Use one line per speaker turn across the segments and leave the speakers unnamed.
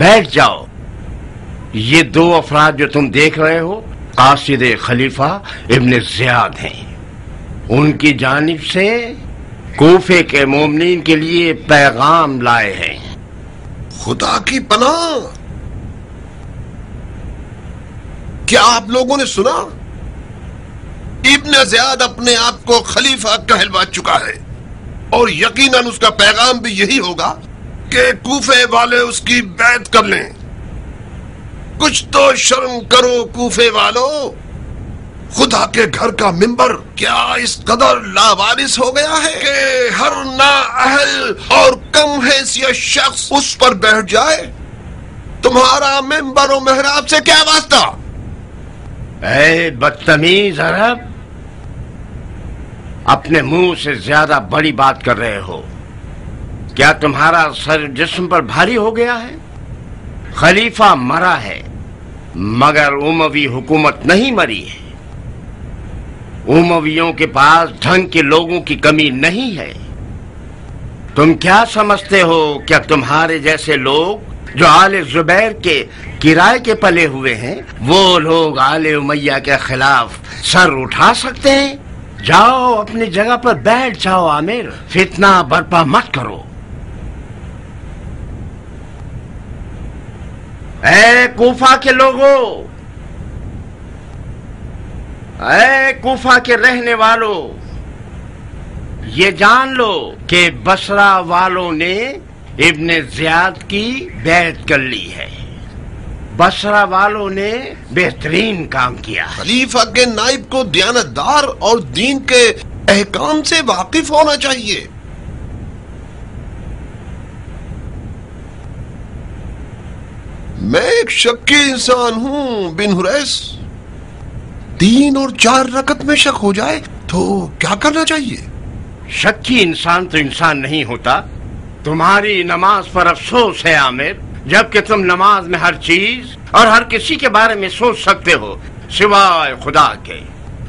بیٹھ جاؤ. یہ دو افراد جو تم دیکھ رہے ہو قاصد خلیفہ ابن زیاد ہیں. ان کی جانب سے کوفے کے مومنین کے لیے پیغام لائے ہیں.
خدا کی پناہ، کیا آپ لوگوں نے سنا؟ ابن زیاد اپنے آپ کو خلیفہ کہلوا چکا ہے، اور یقیناً اس کا پیغام بھی یہی ہوگا کہ کوفے والے اس کی بیعت کر لیں. کچھ تو شرم کرو کوفے والو. خدا کے گھر کا ممبر کیا اس قدر لاوارث ہو گیا ہے کہ ہر نااہل اور کم حیثیت شخص اس پر بیٹھ جائے؟ تمہارا ممبر و محراب سے کیا واسطہ؟
اے بدتمیز عرب، اپنے منہ سے زیادہ بڑی بات کر رہے ہو. کیا تمہارا سر جسم پر بھاری ہو گیا ہے؟ خلیفہ مرا ہے مگر اموی حکومت نہیں مری ہے. امویوں کے پاس ڈھنگ کے لوگوں کی کمی نہیں ہے. تم کیا سمجھتے ہو کیا تمہارے جیسے لوگ جو آل زبیر کے کرائے کے پلے ہوئے ہیں وہ لوگ آل امیہ کے خلاف سر اٹھا سکتے ہیں؟ جاؤ اپنی جگہ پر بیٹھ جاؤ عامر، فتنہ برپا مت کرو. اے کوفہ کے لوگوں، اے کوفہ کے رہنے والوں، یہ جان لو کہ بصرہ والوں نے ابن زیاد کی بیعت کر لی ہے. بصرہ والوں نے بہترین کام کیا.
خلیفہ کے نائب کو دیانتدار اور دین کے احکام سے واقف ہونا چاہیے. میں ایک شکی انسان ہوں بن حریث. 3 اور 4 رکعت میں شک ہو جائے تو کیا کرنا چاہیے؟
شکی انسان تو انسان نہیں ہوتا. تمہاری نماز پر افسوس ہے عامر، جبکہ تم نماز میں ہر چیز اور ہر کسی کے بارے میں سوچ سکتے ہو سوائے خدا کے.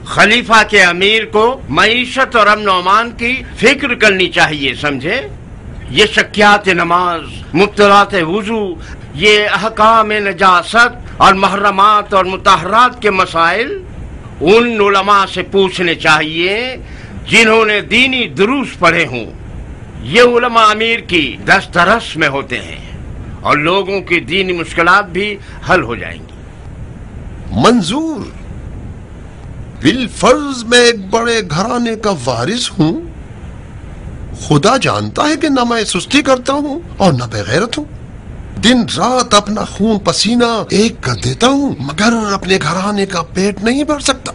خلیفہ کے امیر کو معیشت اور امن و امان کی فکر کرنی چاہیے، سمجھے؟ یہ شکیات نماز، مبطلات وضو، یہ احکام نجاست اور محرمات اور مطہرات کے مسائل ان علماء سے پوچھنے چاہیے جنہوں نے دینی دروس پڑھے ہوں. یہ علماء امیر کی دسترس میں ہوتے ہیں اور لوگوں کی دینی مشکلات بھی حل ہو جائیں گی.
منظور، بالفرض میں ایک بڑے گھرانے کا وارث ہوں. خدا جانتا ہے کہ نہ میں سستی کرتا ہوں اور نہ بے غیرت ہوں. دن رات اپنا خون پسینہ ایک کر دیتا ہوں مگر اپنے گھرانے کا پیٹ نہیں بھر سکتا.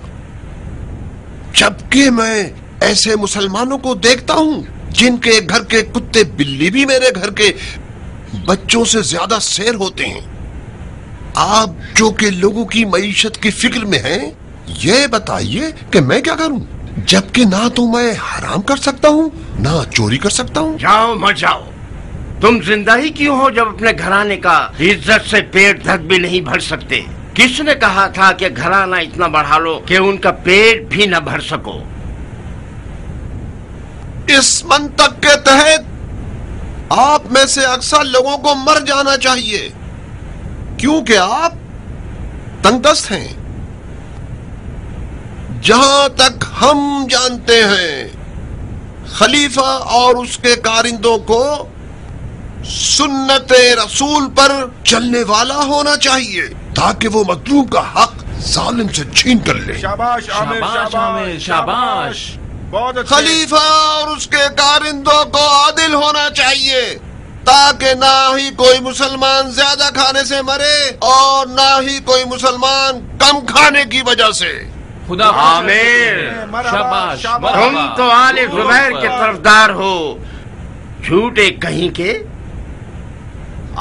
جبکہ میں ایسے مسلمانوں کو دیکھتا ہوں جن کے گھر کے کتے بلی بھی میرے گھر کے بچوں سے زیادہ سیر ہوتے ہیں. آپ جو کہ لوگوں کی معیشت کی فکر میں ہیں، یہ بتائیے کہ میں کیا کروں، جبکہ نہ تو میں حرام کر سکتا ہوں نہ چوری کر سکتا ہوں.
جاؤ مر جاؤ. تم زندہ ہی کیوں ہو جب اپنے گھرانے کا عزت سے پیٹ تک بھی نہیں بھر سکتے؟ کس نے کہا تھا کہ گھرانہ اتنا بڑھا لو کہ ان کا پیٹ بھی نہ بھر سکو؟
اس منطق کے تحت آپ میں سے اکثر لوگوں کو مر جانا چاہیے کیونکہ آپ تنگ دست ہیں. جہاں تک ہم جانتے ہیں خلیفہ اور اس کے کارندوں کو سنت رسول پر چلنے والا ہونا چاہیے تاکہ وہ مظلوم کا حق ظالم سے چھین کر لے.
شاباش عامر، شاباش.
خلیفہ اور اس کے کارندوں کو عادل ہونا چاہیے تاکہ نہ ہی کوئی مسلمان زیادہ کھانے سے مرے اور نہ ہی کوئی مسلمان کم کھانے کی وجہ سے.
عامر،
شاباش.
تم تو آل زبیر کے طرفدار ہو، جھوٹے کہیں کے.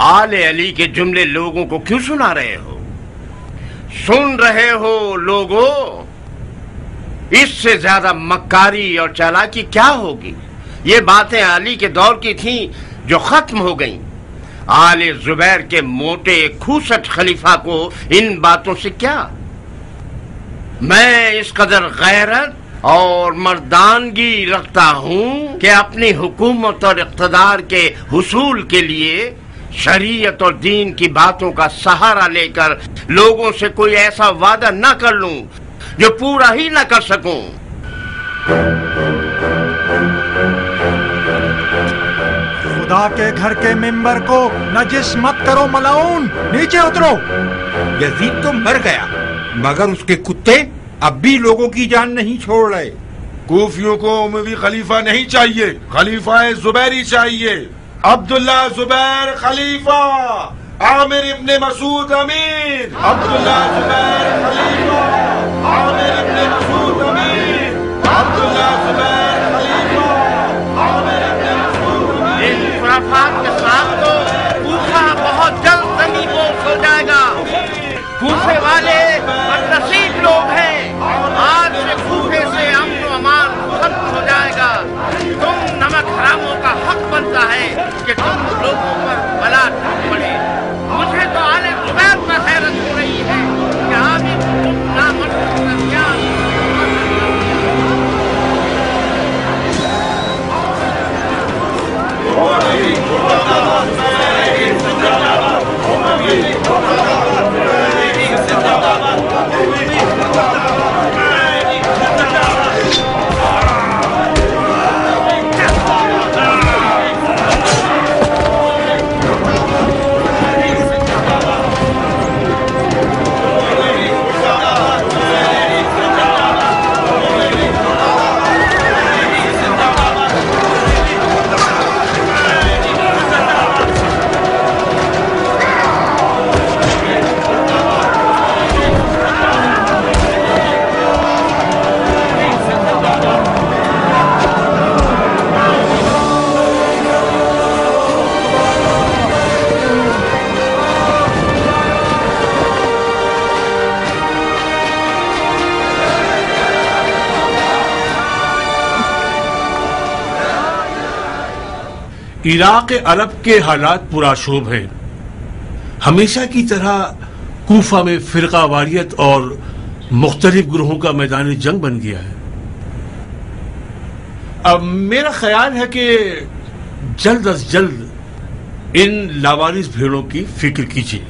آل علی کے جملے لوگوں کو کیوں سنا رہے ہو؟ سن رہے ہو لوگوں، اس سے زیادہ مکاری اور چالاکی کیا ہوگی؟ یہ باتیں علی کے دور کی تھیں جو ختم ہو گئیں. آل زبیر کے موٹے کھوسٹ خلیفہ کو ان باتوں سے کیا؟ میں اس قدر غیرت اور مردانگی رکھتا ہوں کہ اپنی حکومت اور اقتدار کے حصول کے لیے शरीयत और दीन की बातों का सहारा लेकर लोगों से कोई ऐसा वादा न कर लूं जो पूरा ही न कर सकूं।
खुदा के घर के मिंबर को नजिस मत करो मलाउन, नीचे उतरो।
यजीद तो मर गया मगर उसके कुत्ते अब भी लोगों की जान नहीं छोड़ रहे।
कूफियों को उमवी खलीफा नहीं चाहिए, खलीफा जुबैरी चाहिए। अब्दुल्ला जुबैर खलीफा, आमिर इब्ने मसूद अमीर। अब्दुल्ला जुबैर खलीफा, आमिर इब्ने मसूद अमीर। अब्दुल्ला जुबैर खलीफा, आमिर इब्ने मसूद अमीर।
इन खुराफात के साथ तो कूफा बहुत जल्द जमीन बोझ हो जाएगा। कूफे वाले बदनसीब लोग हैं। आज से कूफे से अमन व अमान खत्म हो जाएगा। तुम नमक हरामों का हक बनता है कि तुम लोगों पर बला टूट पड़े। मुझे तो आले जुबैर पर हैरत हो रही है कि आमिर तुम नामर्द दरमियान।
इराक अरब के हालात पुराशोभ हैं। हमेशा की तरह कूफा में फिरका वारियत और मुख्तलिफ ग्रोहों का मैदान जंग बन गया है। अब मेरा ख्याल है कि जल्द अज जल्द इन लावारिस भेड़ों की फिक्र कीजिए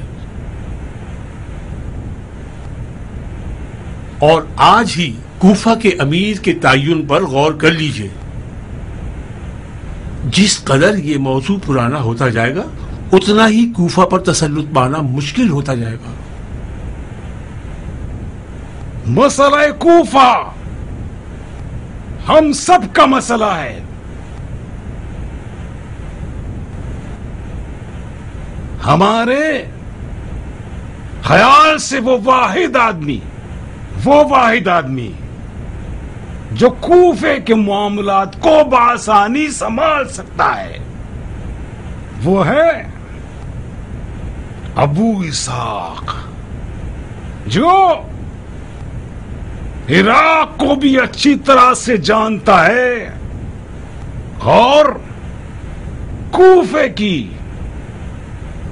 और आज ही कूफा के अमीर के तयन पर गौर कर लीजिए। जिस कदर ये मौजू पुराना होता जाएगा उतना ही कूफा पर तसल्लुत पाना मुश्किल होता जाएगा।
मसला कूफा हम सब का मसला है। हमारे ख्याल से वो वाहिद आदमी जो कूफे के मामलात को बआसानी संभाल सकता है वो है अबू इसहाक, जो इराक को भी अच्छी तरह से जानता है और कूफे की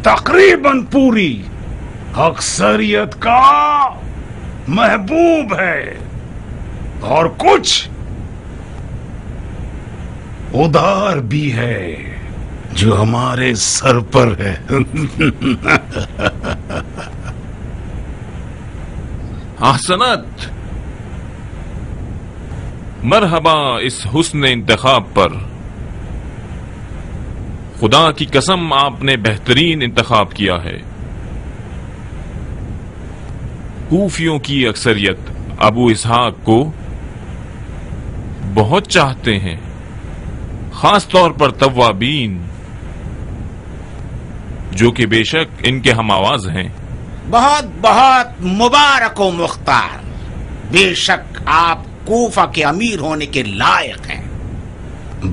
तकरीबन पूरी अक्सरियत का महबूब है और कुछ उधार भी है जो हमारे सर पर है।
ahsanat, मरहबा इस हुस्न इंतखाब पर। खुदा की कसम आपने बेहतरीन इंतखाब किया है। कूफियों की अक्सरियत अबू इसहाक को बहुत चाहते हैं, खास तौर पर तव्वाबीन जो कि बेशक इनके हम आवाज हैं।
बहुत बहुत मुबारक हो मुख्तार, बेशक आप कूफा के अमीर होने के लायक हैं।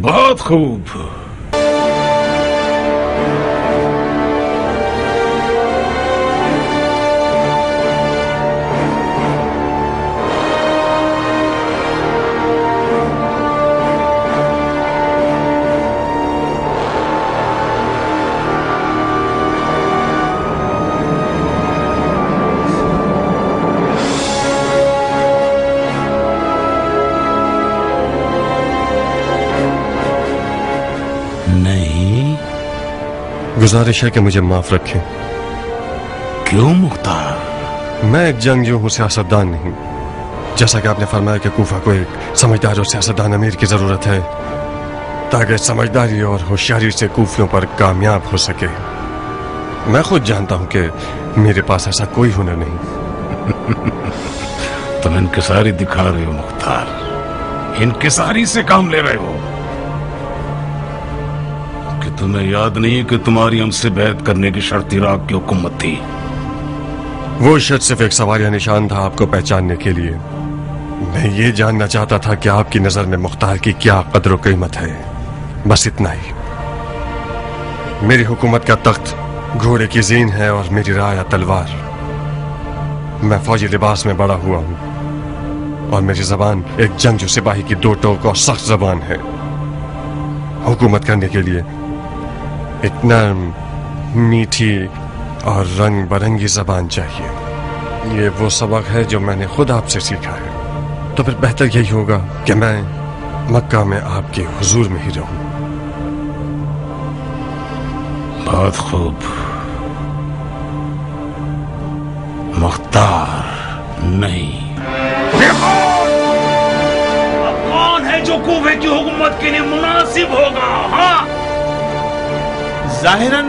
बहुत खूब।
गुजारिश है कि मुझे माफ रखें।
क्यों मुख्तार?
मैं एक जंगजू हूँ, सियासतदान नहीं। जैसा कि आपने फरमाया कि कूफा को एक समझदार और सियासतदान अमीर की जरूरत है ताकि समझदारी और होशियारी से कूफियों पर कामयाब हो सके। मैं खुद जानता हूँ कि मेरे पास ऐसा कोई हुनर नहीं।
तुम इनकिसारी दिखा रहे हो मुख्तार, इनकिसारी से काम ले रहे हो। कि तुम्हें याद नहीं कि तुम्हारी हमसे बैत करने की शर्त इराक की हुकूमत थी?
वो शर्त सिर्फ एक सवालिया निशान था आपको पहचानने के लिए। मैं ये जानना चाहता था कि आपकी नजर में मुख्तार की क्या कदर व कीमत है, बस इतना ही। मेरी हुकूमत का तख्त घोड़े की जीन है और मेरी राया तलवार। मैं फौजी लिबास में बड़ा हुआ हूं और मेरी जबान एक जंगजू सिपाही की दो टोक और सख्त जबान है। हुकूमत करने के लिए एक नर्म, मीठी और रंग बरंगी जबान चाहिए। ये वो सबक है जो मैंने खुद आपसे सीखा है। तो फिर बेहतर यही होगा कि मैं मक्का में आपके हुजूर में ही रहूं।
बहुत खूब मुख्तार। नहीं,
कौन है जो कूफे की हुकूमत के लिए मुनासिब होगा? हाँ,
जाहिरन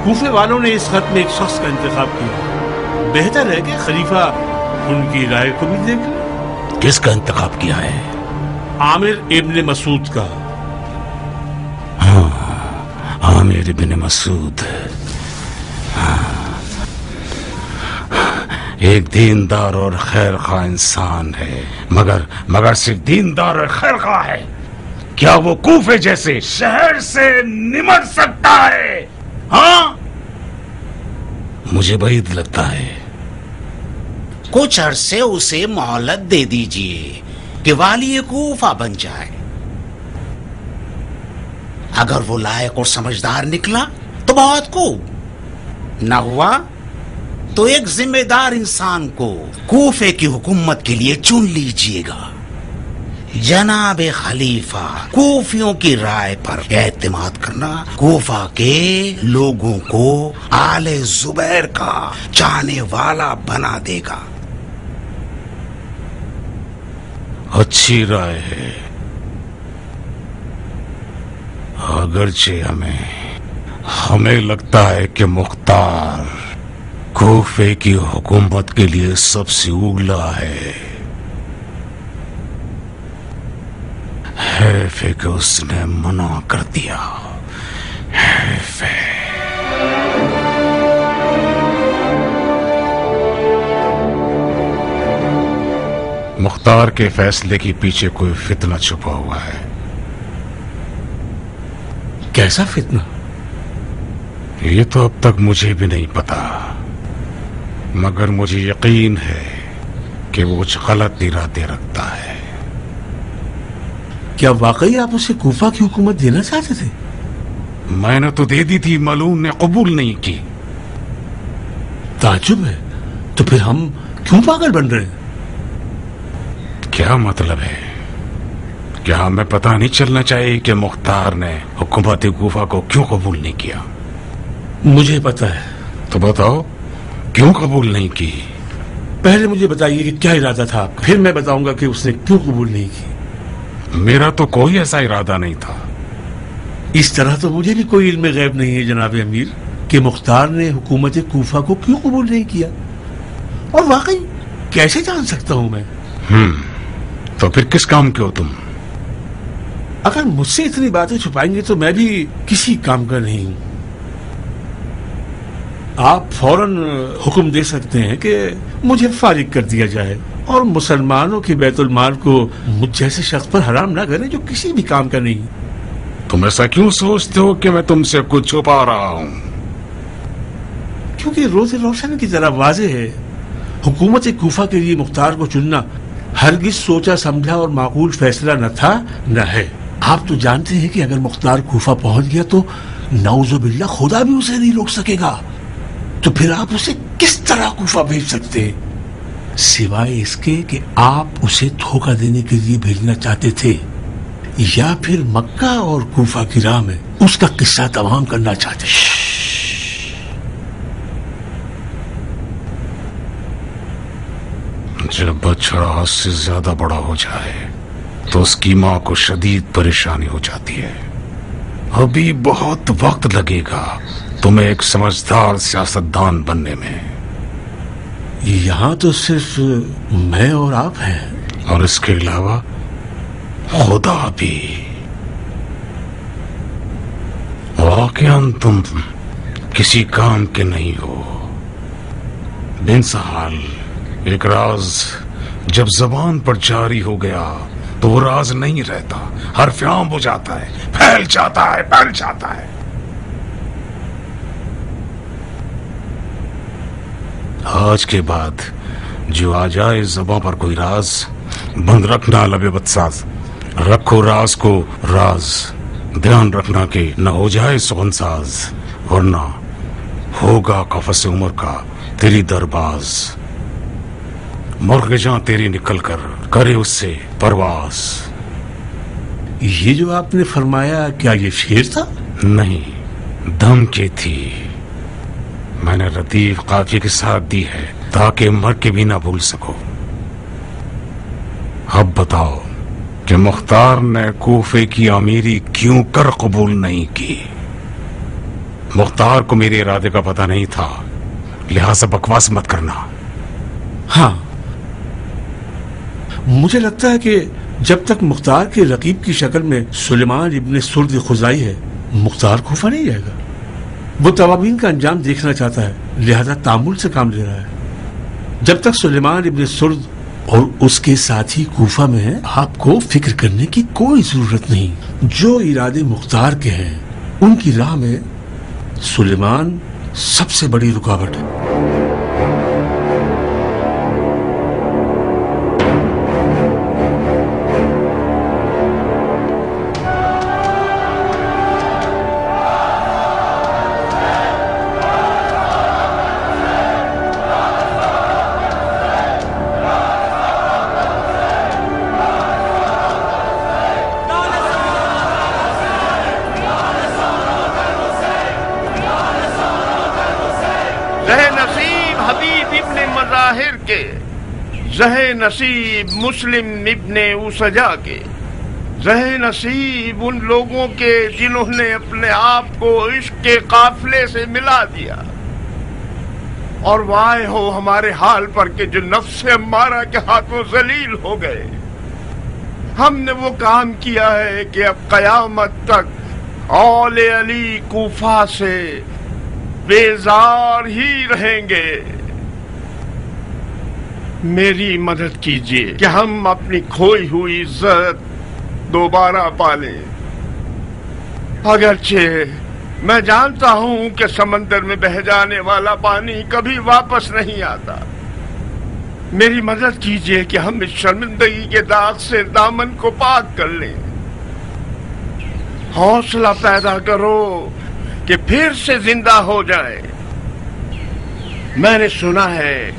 कूफे वालों ने इस खत में एक शख्स का इंतखाब किया। बेहतर है कि खलीफा उनकी राय को भी देख ले।
किसका इंतखाब किया है?
आमिर इब्न मसूद का।
हाँ, आमिर इब्न मसूद। हाँ, एक दीनदार और खैर खा इंसान है, मगर सिर्फ दीनदार और खैर खा है। क्या वो कूफे जैसे शहर से निमट सकता है? हाँ, मुझे बैद लगता है।
कुछ अरसे उसे मोहलत दे दीजिए कि वाली कूफा बन जाए। अगर वो लायक और समझदार निकला तो बहुत खूब, न हुआ तो एक जिम्मेदार इंसान को कूफे की हुकूमत के लिए चुन लीजिएगा। जनाब खलीफा, कूफियों की राय पर एतमाद करना कूफा के लोगों को आले जुबैर का चाहने वाला बना देगा।
अच्छी राय है, अगरचे हमें लगता है कि मुख्तार कूफे की हुकूमत के लिए सबसे उगला है कि उसने मना कर दिया। मुख्तार के फैसले के पीछे कोई फितना छुपा हुआ है।
कैसा फितना?
ये तो अब तक मुझे भी नहीं पता, मगर मुझे यकीन है कि वो कुछ गलत इरादे रखता है।
क्या वाकई आप उसे कूफा की हुकूमत देना चाहते थे?
मैंने तो दे दी थी, मलून ने कबूल नहीं की।
ताज्जुब है, तो फिर हम क्यों पागल बन रहे हैं?
क्या मतलब है? क्या हमें पता नहीं चलना चाहिए कि मुख्तार ने हुकूमत कूफा को क्यों कबूल नहीं किया?
मुझे पता है।
तो बताओ, क्यों कबूल नहीं की?
पहले मुझे बताइए कि क्या इरादा था आपका, फिर मैं बताऊंगा कि उसने क्यों कबूल नहीं की।
मेरा तो कोई ऐसा इरादा नहीं था।
इस तरह तो मुझे भी कोई इल्म गैब नहीं है जनाब अमीर कि मुख्तार ने हुकूमत कूफा को क्यों कबूल नहीं किया। और वाकई कैसे जान सकता हूं मैं?
तो फिर किस काम के हो तुम?
अगर मुझसे इतनी बातें छुपाएंगे तो मैं भी किसी काम का नहीं हूं। आप फौरन हुक्म दे सकते हैं कि मुझे फारिग कर दिया जाए और मुसलमानों की बैतुल माल को मुझ जैसे शख्स पर हराम ना करें जो किसी भी काम का नहीं।
तुम ऐसा क्यों सोचते हो कि मैं तुमसे कुछ छुपा रहा हूं?
क्योंकि रोज़े रोशन की तरह वाज़ेह है, हुकूमत कूफा के लिए मुख्तार को चुनना हरगिज सोचा समझा और माकूल फैसला न था न है। आप तो जानते हैं कि अगर मुख्तार कूफा पहुंच गया तो नौजुबिल्ला खुदा भी उसे नहीं रोक सकेगा। तो फिर आप उसे किस तरह कूफा भेज सकते हैं, सिवाय इसके कि आप उसे धोखा देने के लिए भेजना चाहते थे या फिर मक्का और कूफा की राह में उसका किस्सा तमाम करना चाहते थे।
جب بچڑا حد سے زیادہ بڑا ہو جائے تو اس کی ماں کو شدید پریشانی ہو جاتی ہے. ابھی بہت وقت لگے گا تمہیں ایک سمجھدار سیاستدان بننے میں.
یہاں تو صرف میں اور آپ ہیں،
اور اس کے علاوہ خدا بھی. واقعاً تم کسی کام کے نہیں ہو. بن سہال، ایک راز جب زبان پر جاری ہو گیا تو وہ راز نہیں رہتا، حرف عام ہو جاتا ہے، پھیل جاتا ہے. آج کے بعد جو آ جائے زبان پر کوئی راز، بند رکھنا لب بدساز. رکھو راز کو راز، دھیان رکھنا کہ نہ ہو جائے سخن ساز، ورنہ ہوگا قفس عمر کا تیری درباز. مرغ جاں تیری نکل کر کرے اس سے پرواز.
یہ جو آپ نے فرمایا کیا یہ شعر تھا؟
نہیں، دم کی تھی. میں نے ردیف قافیے کے ساتھ دی ہے تاکہ مر کے بھی نہ بھول سکو. اب بتاؤ کہ مختار نے کوفے کی امیری کیوں کر قبول نہیں کی؟ مختار کو میرے ارادے کا پتہ نہیں تھا، لہذا بکواس مت کرنا.
ہاں، مجھے لگتا ہے کہ جب تک مختار کے رقیب کی شکل میں سلیمان ابن سرد خزائی ہے، مختار کوفہ نہیں جائے گا. وہ توابین کا انجام دیکھنا چاہتا ہے، لہذا تعامل سے کام لے رہا ہے. جب تک سلیمان ابن سرد اور اس کے ساتھی کوفہ میں ہیں، آپ کو فکر کرنے کی کوئی ضرورت نہیں. جو ارادے مختار کے ہیں ان کی راہ میں سلیمان سب سے بڑی رکاوٹ ہے.
زہ نصیب مسلم ابن اوسجا کے، زہ نصیب ان لوگوں کے جنہوں نے اپنے آپ کو عشق کے قافلے سے ملا دیا. اور وائے ہو ہمارے حال پر کہ جو نفس امارہ کے ہاتھوں ذلیل ہو گئے. ہم نے وہ کام کیا ہے کہ اب قیامت تک اول علی کوفہ سے بیزار ہی رہیں گے. میری مدد کیجیے کہ ہم اپنی کھوئی ہوئی عزت دوبارہ پالیں. اگرچہ میں جانتا ہوں کہ سمندر میں بہہ جانے والا پانی کبھی واپس نہیں آتا. میری مدد کیجیے کہ ہم اس شرمندگی کے داغ سے دامن کو پاک کر لیں. حوصلہ پیدا کرو کہ پھر سے زندہ ہو جائے. میں نے سنا ہے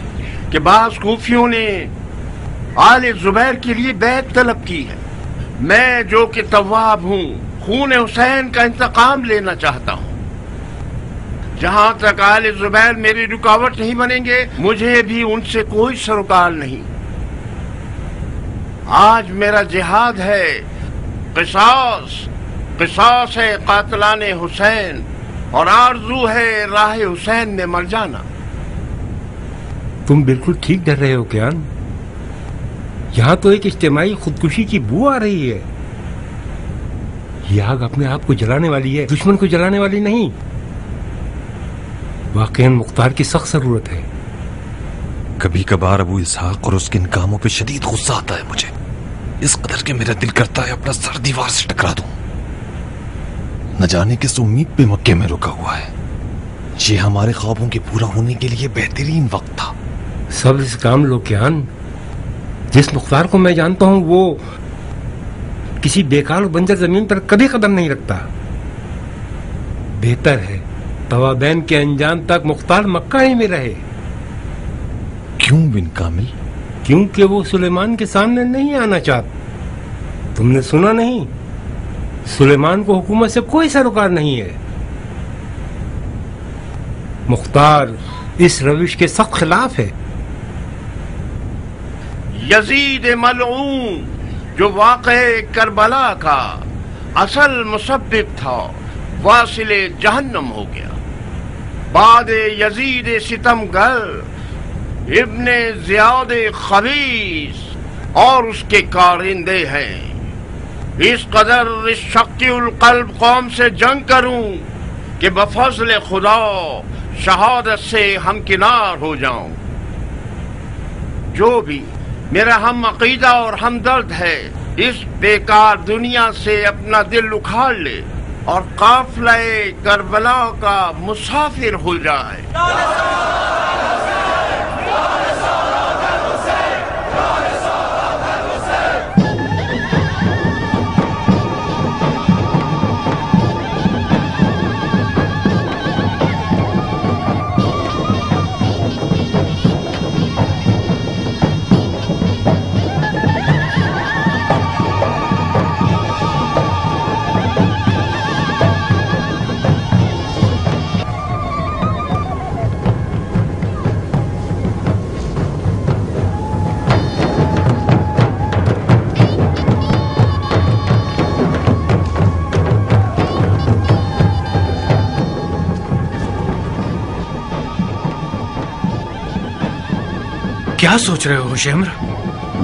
کہ بعض کوفیوں نے آل زبیر کے لیے بیعت طلب کی ہے. میں جو کہ تواب ہوں، خون حسین کا انتقام لینا چاہتا ہوں. جہاں تک آل زبیر میری رکاوٹ نہیں بنیں گے، مجھے بھی ان سے کوئی سروکار نہیں. آج میرا جہاد ہے، قصاص ہے قاتلان حسین، اور آرزو ہے راہ حسین میں مر جانا.
تم بالکل ٹھیک ڈر رہے ہو کیان. یہاں تو ایک اجتماعی خودکشی کی بو آ رہی ہے. یہ آگ اپنے آپ کو جلانے والی ہے، دشمن کو جلانے والی نہیں. واقعاً مختار کی سخت ضرورت ہے.
کبھی کبھار ابو اسحاق اور اس کے ان کاموں پہ شدید غصہ آتا ہے مجھے، اس قدر کہ میرا دل کرتا ہے اپنا سر دیوار سے ٹکرا دوں. نہ جانے کس امید پہ مکے میں رکا ہوا ہے. یہ ہمارے خوابوں کے پورا ہونے کے لیے بہترین وقت تھا.
صبر سے کام لو کیان. جس مختار کو میں جانتا ہوں وہ کسی بیکار و بنجر زمین پر کبھی قدم نہیں رکھتا. بہتر ہے توابین کے انجام تک مختار مکہ ہی میں رہے.
کیوں بن کامل؟
کیونکہ وہ سلیمان کے سامنے نہیں آنا چاہتا. تم نے سنا نہیں؟ سلیمان کو حکومت سے کوئی سروکار نہیں ہے. مختار اس روش کے سخت خلاف ہے.
यजीद मलऊन जो वाक़े करबला का असल मुसब्बिब था वासिल जहन्नम हो गया। बाद यजीद सितमगर इब्ने ज़ियाद खबीस और उसके कारिंदे हैं। इस कदर इस शक्तिउल कल्ब कौम से जंग करूं कि बफज़ल खुदा शहादत से हमकिनार हो जाऊं। जो भी मेरा हम अकीदा और हमदर्द है इस बेकार दुनिया से अपना दिल उखाड़ ले और काफिले करबला का मुसाफिर हो जाए।
क्या सोच रहे हो शेम्र?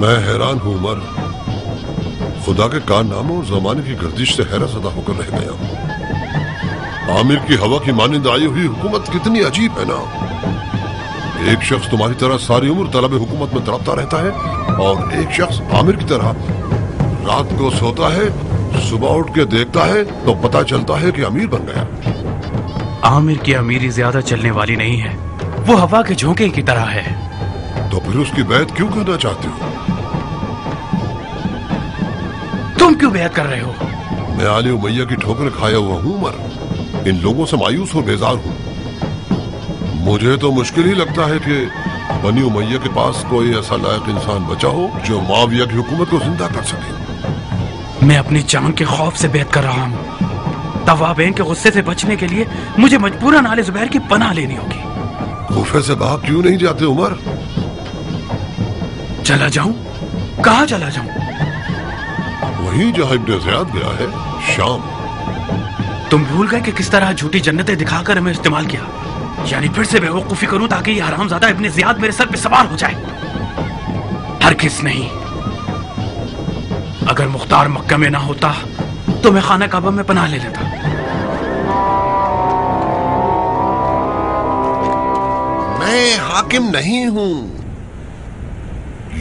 मैं हैरान हूं उमर, खुदा के कारनामों और जमाने की गर्दिश से हैरत ज़दा होकर रह गया हूं। आमिर की हवा की मानिंद आई हुई हुकूमत कितनी अजीब है ना। एक शख्स तुम्हारी तरह सारी उम्र तलब हुकूमत में तड़पता रहता है और एक शख्स आमिर की तरह रात को सोता है, सुबह उठ के देखता है तो पता चलता है कि अमीर बन गया।
आमिर की अमीरी ज्यादा चलने वाली नहीं है, वो हवा के झोंके की तरह है।
तो फिर उसकी बैत क्यों करना चाहते हो?
तुम क्यों बैत कर रहे हो?
मैं आले उमैया की ठोकर खाया हुआ हूं उमर, इन लोगों से मायूस और बेजार हूं। मुझे तो मुश्किल ही लगता है कि बनी उमैया के पास कोई ऐसा लायक इंसान बचा हो जो मुआविया की हुकूमत को जिंदा कर सके।
मैं अपनी जान के खौफ से बैत कर रहा हूँ। तवाबैन के गुस्से से बचने के लिए मुझे मजबूरन आले जुबैर की पनाह लेनी होगी।
कूफे से भाग क्यों नहीं जाते उमर?
चला जाऊं? कहाँ चला जाऊं?
वहीं जहां इब्ने ज़ियाद गया है, शाम।
तुम भूल गए कि किस तरह झूठी जन्नतें दिखाकर हमें इस्तेमाल किया, यानी फिर से बेवकूफी करूं ताकि ये हरामजादा इब्ने ज़ियाद मेरे सर पे सवार हो जाए। हरगिज़ नहीं। अगर मुख्तार मक्का में ना होता तो मैं खाना काबा में पनाह ले लेता।
मैं हाकिम नहीं हूं,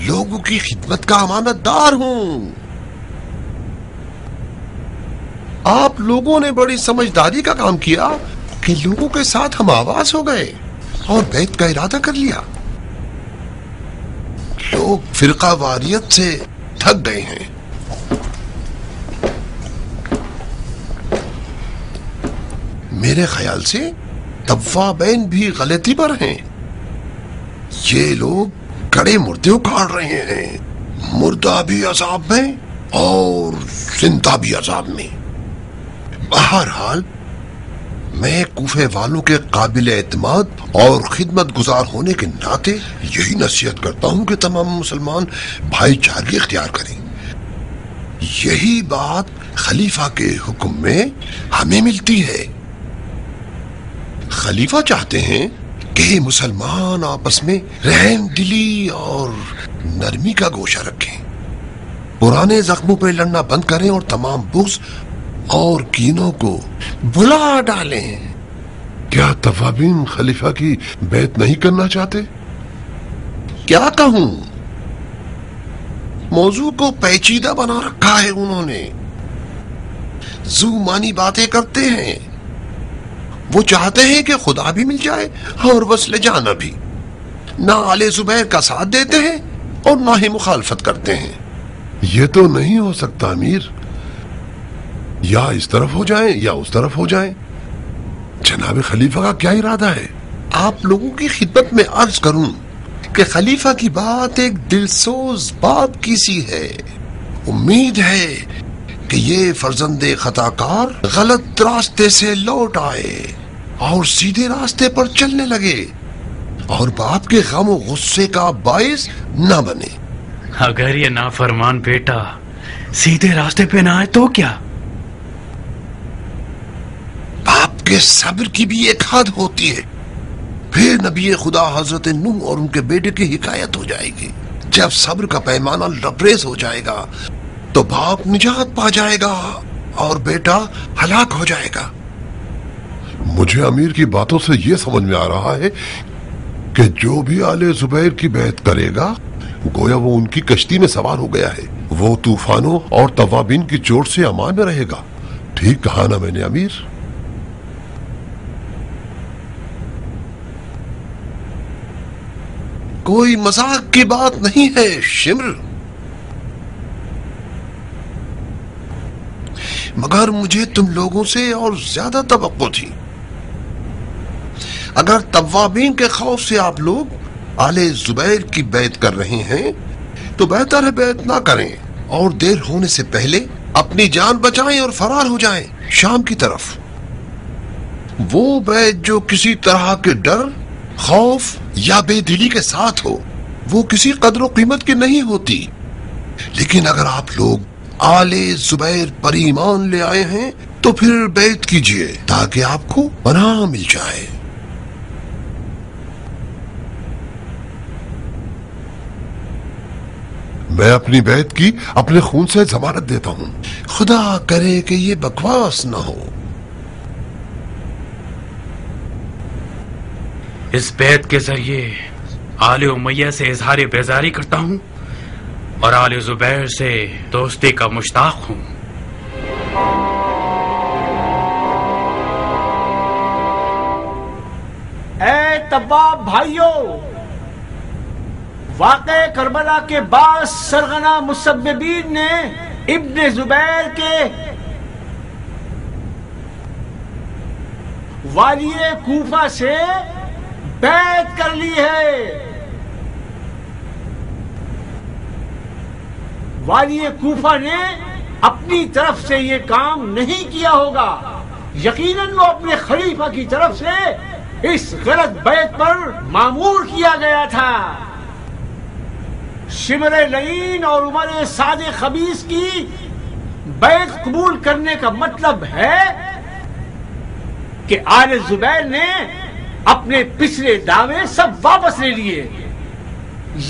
लोगों की खिदमत का अमानतदार हूं। आप लोगों ने बड़ी समझदारी का काम किया कि लोगों के साथ हम आवाज हो गए और बैत का इरादा कर लिया। लोग फिरका वारियत से थक गए हैं। मेरे ख्याल से तवाबैन भी गलती पर हैं। ये लोग कड़े मुर्दे उखाड़ रहे हैं, मुर्दा भी अजाब में और जिंदा भी अजाब में। बहरहाल मैं कूफे वालों के काबिल एतमाद और खिदमत गुजार होने के नाते यही नसीहत करता हूं कि तमाम मुसलमान भाईचारे इख्तियार करें। यही बात खलीफा के हुक्म में हमें मिलती है। खलीफा चाहते हैं कि मुसलमान आपस में रहम दिली और नरमी का गोशा रखें, पुराने जख्मों पर लड़ना बंद करें और तमाम बुग़्ज़ और कीनों को बुला डालें। क्या तवाबीन खलीफा की बैत नहीं करना चाहते? क्या कहूं, मौजू को पेचीदा बना रखा है उन्होंने। ज़ुमानी बातें करते हैं। वो चाहते हैं कि खुदा भी मिल जाए और वस्ले जाना भी। ना आले जुबैर का साथ देते हैं और ना ही मुखालफत करते हैं। ये तो नहीं हो सकता अमीर, या इस तरफ हो जाए या उस तरफ हो जाए। जनाब खलीफा का क्या इरादा है? आप लोगों की खिदमत में अर्ज करूं कि खलीफा की बात एक दिलसोज बाप की सी है। उम्मीद है कि ये फर्जंदे खताकार गलत रास्ते से लौट आए और सीधे रास्ते पर चलने लगे और बाप के गम और गुस्से का बाइस न बने।
अगर ये नाफरमान बेटा सीधे रास्ते पे ना आए तो क्या?
बाप के सब्र की भी एक हद होती है। फिर नबी खुदा हजरत नूह और उनके बेटे की हिकायत हो जाएगी। जब सब्र का पैमाना लबरेज हो जाएगा तो बाप निजात पा जाएगा और बेटा हलाक हो जाएगा।
मुझे अमीर की बातों से यह समझ में आ रहा है कि जो भी आले जुबैर की बैत करेगा गोया वो उनकी कश्ती में सवार हो गया है। वो तूफानों और तवाबीन की चोट से अमान में रहेगा। ठीक कहा ना मैंने अमीर?
कोई मजाक की बात नहीं है शिम्र, मगर मुझे तुम लोगों से और ज्यादा तवक्को थी। अगर तवाबीन के खौफ से आप लोग आले जुबैर की बैत कर रहे हैं तो बेहतर है बैत ना करें और देर होने से पहले अपनी जान बचाएं और फरार हो जाएं शाम की तरफ। वो बैत जो किसी तरह के डर, खौफ या बेदिली के साथ हो वो किसी कदर कीमत की नहीं होती। लेकिन अगर आप लोग आले जुबैर पर ईमान ले आए हैं तो फिर बैत कीजिए ताकि आपको पनाह मिल जाए।
मैं अपनी बैत की अपने खून से जमानत देता हूं।
खुदा करे कि ये बकवास ना हो।
इस बैत के जरिए आले उमैया से इजहार बेजारी करता हूं और आले जुबैर से दोस्ती का मुश्ताक हूं।
ऐ तब्बाब भाइयों, वाक़े करबला के बाद सरगना मुसब्बिबीन ने इब्ने जुबैर के वालिए कूफा से बैत कर ली है। वालिए कूफा ने अपनी तरफ से ये काम नहीं किया होगा। यकीनन वो अपने खलीफा की तरफ से इस गलत बैत पर मामूर किया गया था। शिमर लईन और उमर सादे खबीस की बैत कबूल करने का मतलब है कि आले जुबैर ने अपने पिछले दावे सब वापस ले लिए,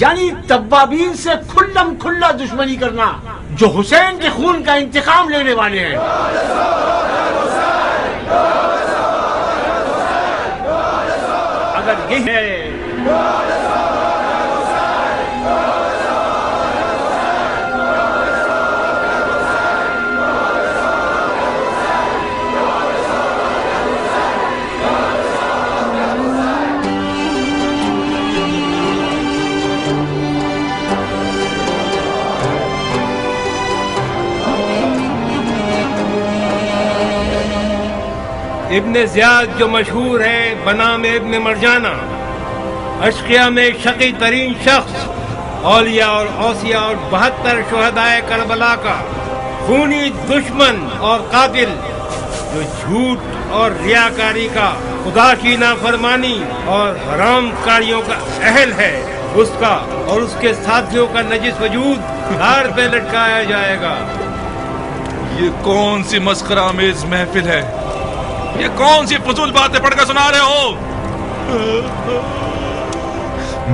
यानी तब्बाबीन से खुल्लम खुल्ला दुश्मनी करना जो हुसैन के खून का इंतकाम लेने वाले हैं। अगर यही है
इब्ने ज़ियाद जो मशहूर है बनाम इब्ने मरजाना, अशकिया में शकी तरीन शख्स, औलिया और औसिया और 72 शुहदाए करबला का खूनी दुश्मन और कातिल, जो झूठ और रियाकारी का, खुदा की नाफरमानी और हराम कारियों का अहल है, उसका और उसके साथियों का नजिस वजूद धार पे लटकाया जाएगा।
ये कौन सी मस्खरामेज महफिल है? ये कौन सी फजूल बातें पढ़कर सुना रहे हो?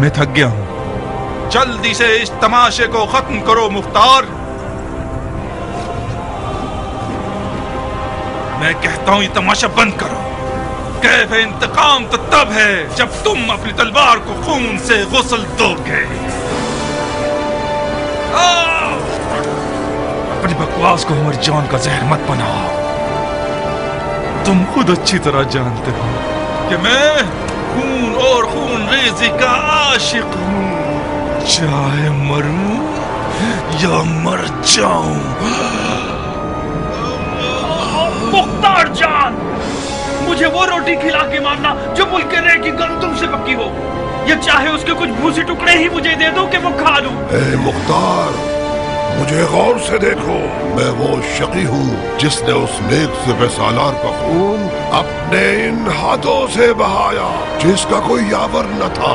मैं थक गया हूं। जल्दी से इस तमाशे को खत्म करो मुख्तार। मैं कहता हूं ये तमाशा बंद करो। कैफ इंतकाम तो तब है जब तुम अपनी तलवार को खून से गुस्ल दोगे। अपनी बकवास को हमारी जान का जहर मत बनाओ। तुम खुद अच्छी तरह जानते हो कि मैं खून और खून रेजी का आशिक हूं। चाहे मरूं या मर जाऊं।
मुख्तार जान, मुझे वो रोटी खिला के मारना जो मुल्क के रेत की गंदुम से पकी हो, या चाहे उसके कुछ भूसी टुकड़े ही मुझे दे दो कि वो खा लूं।
ए मुख्तार, मुझे गौर से देखो। मैं वो शकी हूँ जिसने उस नेक सिपह सालार का खून अपने इन हाथों से बहाया जिसका कोई यावर न था।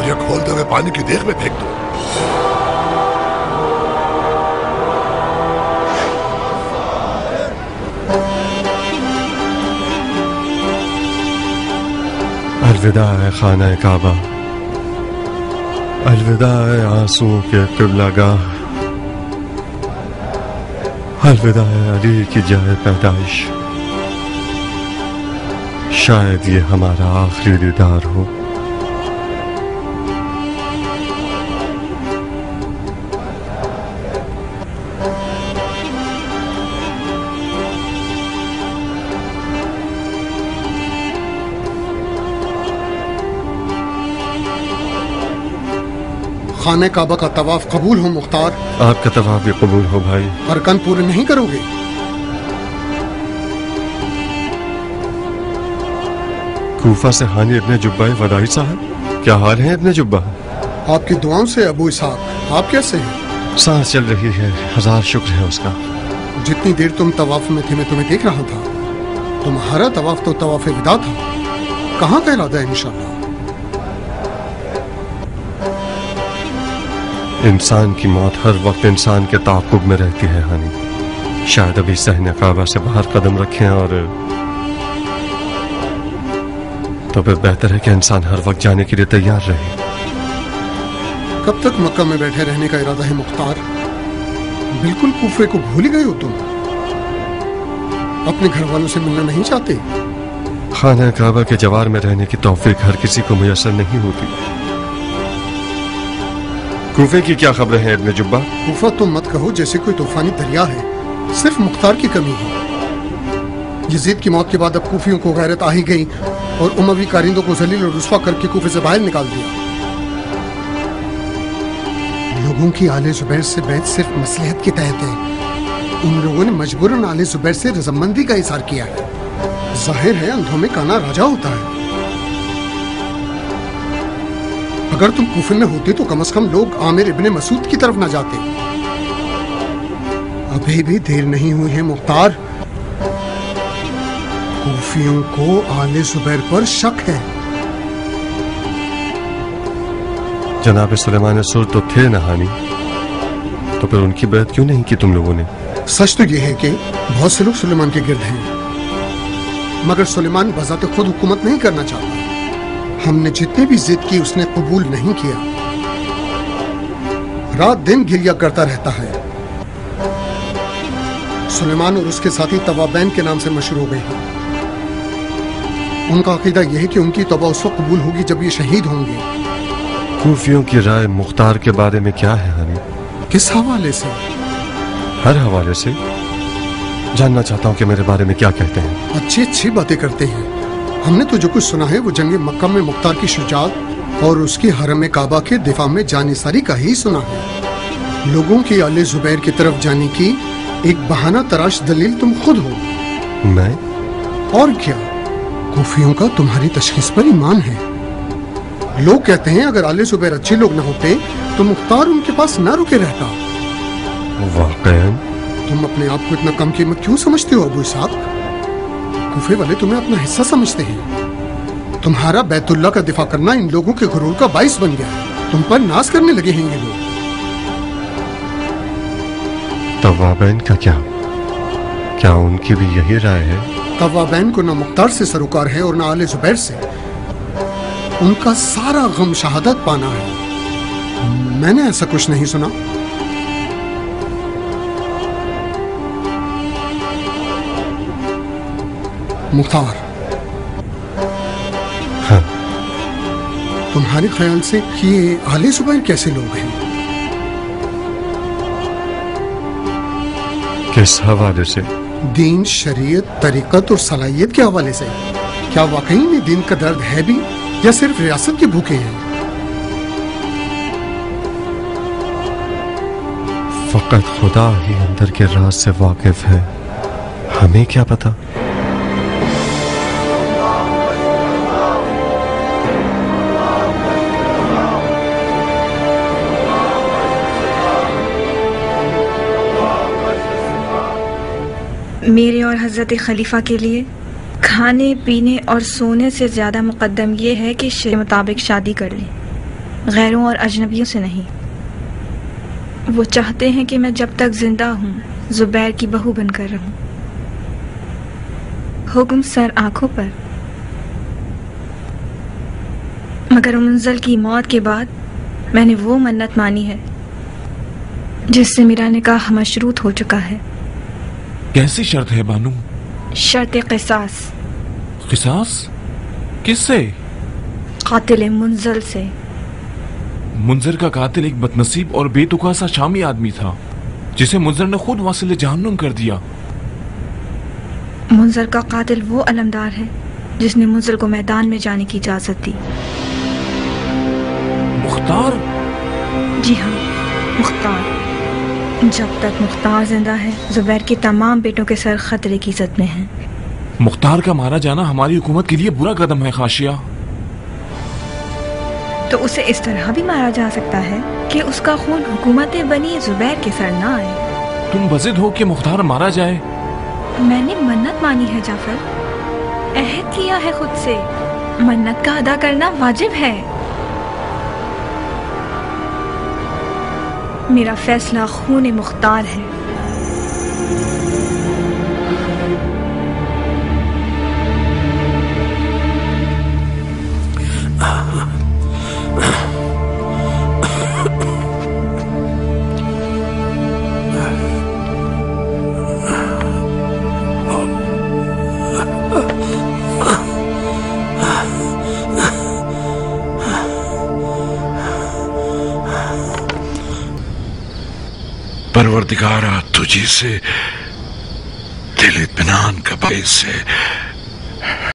मुझे खोलते हुए पानी की देख में फेंक दो।
अलविदा है खाना काबा, अलविदा है आंसुओं के क़िबलागाह, अलविदा है अली की जाए पैदाइश, शायद ये हमारा आखिरी दीदार हो।
खाने काबा का तवाफ कबूल हो मुख्तार।
आपका तवाफ भी कबूल हो भाई।
अरकान पूरे नहीं करोगे?
कूफा से हानी इब्ने जुब्बा वदाई साहब, क्या हाल है इब्ने जुब्बा?
आपकी दुआओं से अबू इसहाक, आप कैसे हैं?
सांस चल रही है, हजार शुक्र है उसका।
जितनी देर तुम तवाफ में थे मैं तुम्हें देख रहा था। तुम्हारा तवाफ तो तवाफ विदा था। कहाँ का इरादा है इंशाअल्लाह?
इंसान की मौत हर वक्त इंसान के ताक़ुब में रहती है हानी। शायद अभी सहने काबा से बाहर कदम रखें और तो फिर बेहतर है कि इंसान हर वक्त जाने के लिए तैयार रहे।
कब तक मक्का में बैठे रहने का इरादा है मुख्तार? बिल्कुल कूफे को भूल ही गए हो तुम। अपने घर वालों से मिलना नहीं चाहते?
खाना काबा के जवार में रहने की तौफीक हर किसी को मुयस्सर नहीं होती। कूफे की क्या खबर है इब्ने जुब्बा?
कूफा तुम मत कहो जैसे कोई तूफानी दरिया है। सिर्फ मुख्तार की कमी है। यजीद की मौत के बाद अब कूफियों को गैरत आ ही गई और उमवी कारिंदों को जलील और रुस्वा करके कूफे से बाहर निकाल दिया। लोगों की आले जुबैर से बैत सिर्फ मसलहत के तहत है। उन लोगों ने मजबूरन आले जुबैर से रज़ामंदी का इज़हार किया है। जाहिर है अंधों में काना राजा होता है। अगर तुम कूफे में होते तो कम से कम लोग आमिर इब्ने मसूद की तरफ न जाते। अभी भी देर नहीं हुई है मुख्तार। कूफियों को आले जुबैर पर शक है।
जनाब सुलेमान सुर तो थे नहानी, तो फिर उनकी बैत क्यों नहीं की तुम लोगों ने?
सच तो यह है कि बहुत से लोग सुलेमान के गिर्द हैं, मगर सुलेमान बजाते खुद हुकूमत नहीं करना चाहता। हमने जितने भी जिद की उसने कबूल नहीं किया। रात दिन गिरिया करता रहता है। सुलेमान और उसके साथी तवाबैन के नाम से मशहूर हो गए हैं। उनका अकीदा यह है कि उनकी तौबा उस वक्त कबूल होगी जब ये शहीद होंगे।
कूफियों की राय मुख्तार के बारे में क्या है हानी?
किस हवाले से?
हर हवाले से। जानना चाहता हूँ कि मेरे बारे में क्या कहते हैं।
अच्छी अच्छी बातें करते हैं। हमने तो जो कुछ सुना है वो जंग मक्का में मुख्तार की शुजाअत और उसकी हरम काबा के दिफा में जानिसारी का ही सुना है। लोगों की आले जुबैर की तरफ जाने की एक बहाना तराश दलील तुम खुद हो।
मैं?
और क्या? कूफियों का तुम्हारी तशखीस पर ईमान है। लोग कहते हैं अगर आले जुबैर अच्छे लोग न होते तो मुख्तार उनके पास न रुके रहता।
वाकईन?
तुम अपने आप को इतना कम कीमत क्यों समझते हो अबू इसहाक? कूफे वाले तुम्हें अपना हिस्सा समझते हैं। तुम्हारा बैतुल्लाह का दिफा करना इन लोगों के गुरूर का बाइस बन गया है। तुम पर नाज करने लगे हैं ये लोग।
तवाबैन का क्या? क्या उनकी भी यही राय है?
तवाबैन को न मुख्तार से सरोकार है और न आले जुबैर से। उनका सारा गम शहादत पाना है। मैंने ऐसा कुछ नहीं सुना। मुख्तार,
हाँ।
तुम्हारे ख्याल से ये आले जुबैर कैसे लोग हैं?
किस हवाले से?
दीन, शरीयत, तरीकत और सलाहियत के हवाले से। क्या वाकई में दीन का दर्द है भी या सिर्फ रियासत के भूखे हैं?
फकत खुदा ही अंदर के राज से वाकिफ है। हमें क्या पता?
मेरे और हजरत खलीफा के लिए खाने पीने और सोने से ज्यादा मुकद्दम ये है कि शरीयत मुताबिक शादी कर लें। غیروں اور اجنبیوں سے نہیں۔ وہ چاہتے ہیں کہ میں جب تک زندہ ہوں زبیر کی بہو بن کر رہوں۔ حکم سر آنکھوں پر۔ مگر منزل کی موت کے بعد میں نے وہ منت مانی ہے جس سے میرا نکاح مشروط ہو چکا ہے۔
کیسی شرط ہے بانو؟
شرط قصاص۔
قصاص کس سے؟
قاتل منزل سے۔
منظر کا قاتل ایک بدنصیب اور بے تقا سا شامی آدمی تھا جسے منظر نے خود واصل جہنم کر دیا۔
منظر کا قاتل وہ علمدار ہے جس نے منظر کو میدان میں جانے کی اجازت دی۔
مختار؟
جی ہاں، مختار۔ جب تک مختار زندہ ہے زبیر کے تمام بیٹوں کے سر خطرے کی زد میں ہیں۔
مختار کا مارا جانا ہماری حکومت کے لیے برا قدم ہے خاشیہ۔
تو اسے اس طرح بھی مارا جا سکتا ہے کہ اس کا خون حکومت بنی زبیر کے سر نہ آئے۔
تم بضد ہو کہ مختار مارا جائے؟
میں نے منت مانی ہے جعفر، عہد کیا ہے خود سے، منت کا ادا کرنا واجب ہے۔ میرا فیصلہ خون مختار ہے۔
پروردگارا تجھی سے دل اطمینان کا باعث ہے